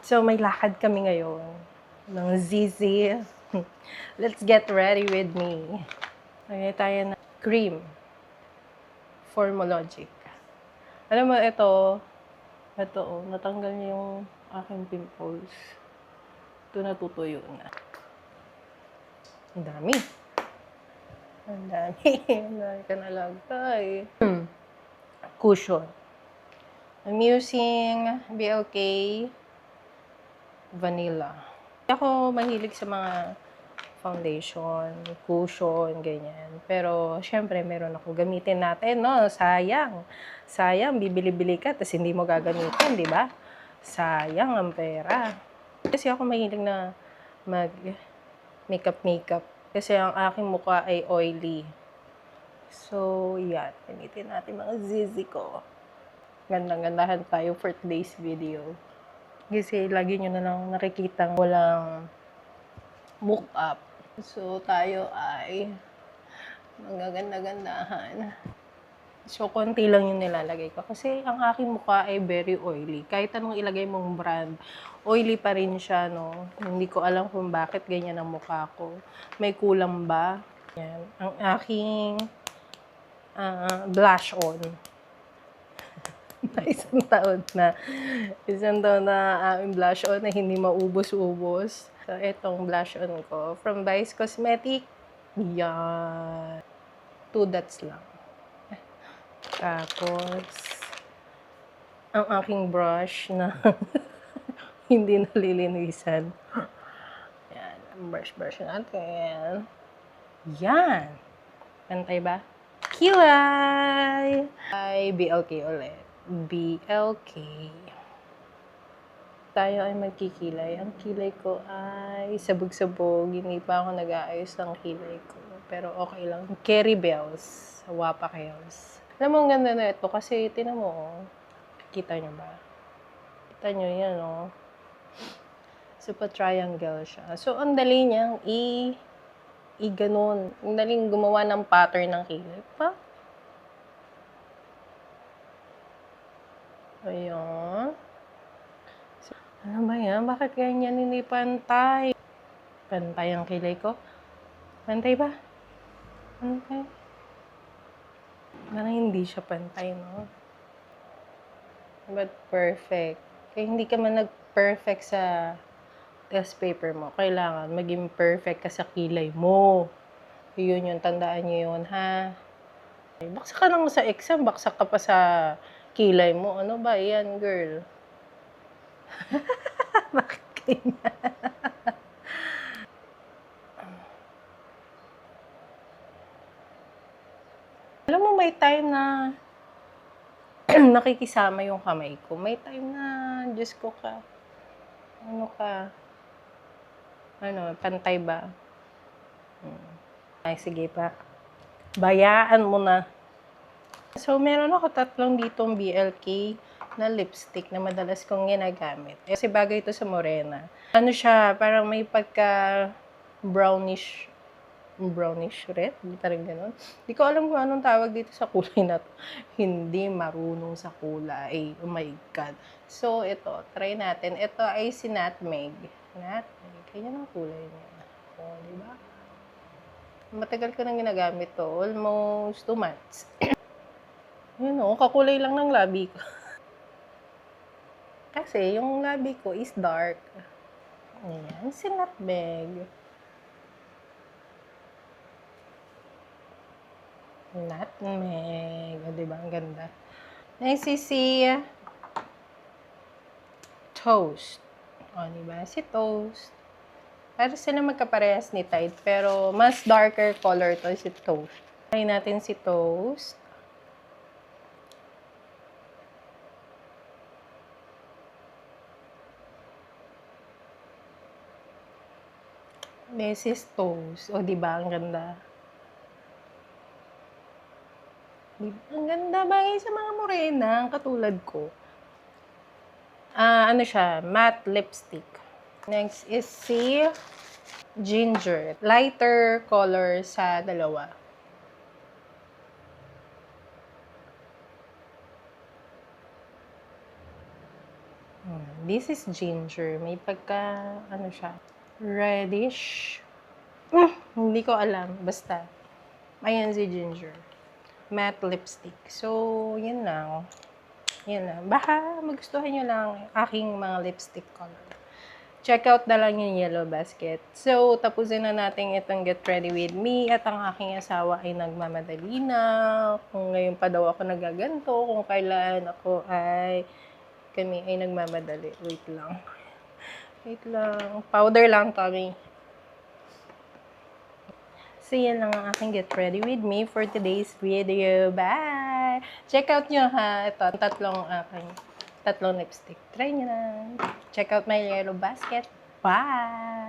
So, may lakad kami ngayon ng ZZ. Let's get ready with me. Lagay tayo ng cream. Formologic. Alam mo, ito, natanggal niya yung aking pimples. Ito natutuyo na. Ang dami. Ang dami. Ang dami ka nalagay. Cushion. I'm using BLK Vanilla. Ako mahilig sa mga foundation, cushion, ganyan. Pero, syempre, meron ako gamitin natin, no? Sayang. Sayang, bibili-bili ka, tapos hindi mo gagamitin, di ba? Sayang ang pera. Kasi ako mahilig na mag-makeup. Kasi ang aking mukha ay oily. So, yan. Gamitin natin mga zizi ko. Gandang-gandahan tayo for today's video. Kasi lagi nyo na lang nakikitang walang make-up. So, tayo ay magaganda-gandahan. So, konti lang yung nilalagay ko. Kasi ang aking mukha ay very oily. Kahit anong ilagay mong brand, oily pa rin siya, no? Hindi ko alam kung bakit ganyan ang mukha ko. May kulang ba? Yan. Ang aking blush on. Isang taon na aking blush on na hindi maubos-ubos. So, itong blush on ko from Vice Cosmetic. Yan. 2 dots lang. Tapos, ang aking brush na hindi nalilinisan. Yan. Brush natin. Yan. Pantay ba? Kilay! Ay, BLK ulit. BLK. Tayo ay magkikilay. Ang kilay ko ay sabog-sabog. Hindi pa ako nag-aayos ng kilay ko. Pero okay lang. Kerry Bells. Wapa Bells. Alam mo, ang ganda na ito kasi tinan mo, oh. Kita nyo ba? Kita nyo yan, oh. Super triangle siya. So, ang dali niyang ganon. Ang daling gumawa ng pattern ng kilay. Pa? Ayan. So, ano ba yan? Bakit ganyan hindi pantay? Pantay ang kilay ko? Pantay ba? Pantay? Parang hindi siya pantay, no? But perfect. Kaya hindi ka man nag-perfect sa test paper mo. Kailangan maging perfect ka sa kilay mo. Yun yung tandaan nyo yun, ha? Baksak ka lang sa exam, baksak ka pa sa kilay mo. Ano ba yan, girl? Bakit ganyan? Alam mo, may time na nakikisama yung kamay ko. May time na, Diyos ko ka, pantay ba? Ay, sige pa. Bayaan mo na. So, meron ako 3 ditong BLK na lipstick na madalas kong ginagamit. Kasi bagay ito sa morena. Ano siya, parang may pagka brownish red, parang gano'n. Hindi ko alam kung anong tawag dito sa kulay na to. Hindi marunong sa kulay. Oh my God. So, ito, try natin. Ito ay si Nutmeg. Ganyan ang kulay niya. O, diba? Matagal ko nang ginagamit to. Almost 2 months. Yun o, kakulay lang ng labi ko. Kasi yung labi ko is dark. Ayan, si Nutmeg. Nutmeg. O, diba? Ang ganda. Next is si Toast. O, diba? Si Toast. Para sila magkaparehas ni Tide. Pero, mas darker color to si Toast. Try natin si Toast. This is Toast. O, diba? Ang ganda. Ang ganda bagay sa mga morena, katulad ko. Ano siya, matte lipstick. Next is si Ginger. Lighter color sa dalawa. This is ginger. May pagka, ano siya, reddish. Hindi ko alam. Basta. Ayan si ginger. Matte lipstick. So, yun lang. Yun lang. Baka magustuhan nyo lang aking mga lipstick color. Check out na lang yung Yellow Basket. So, tapusin na natin itong Get Ready With Me at ang aking asawa ay nagmamadali na. Kung ngayon pa daw ako nagaganto, kung kailan ako kami ay nagmamadali. Wait lang. Wait lang. Powder lang kami. So, yan lang ang aking Get Ready With Me for today's video. Bye! Check out nyo ha. Ito, tatlong lipstick. Try nyo na. Check out my Yellow Basket. Bye!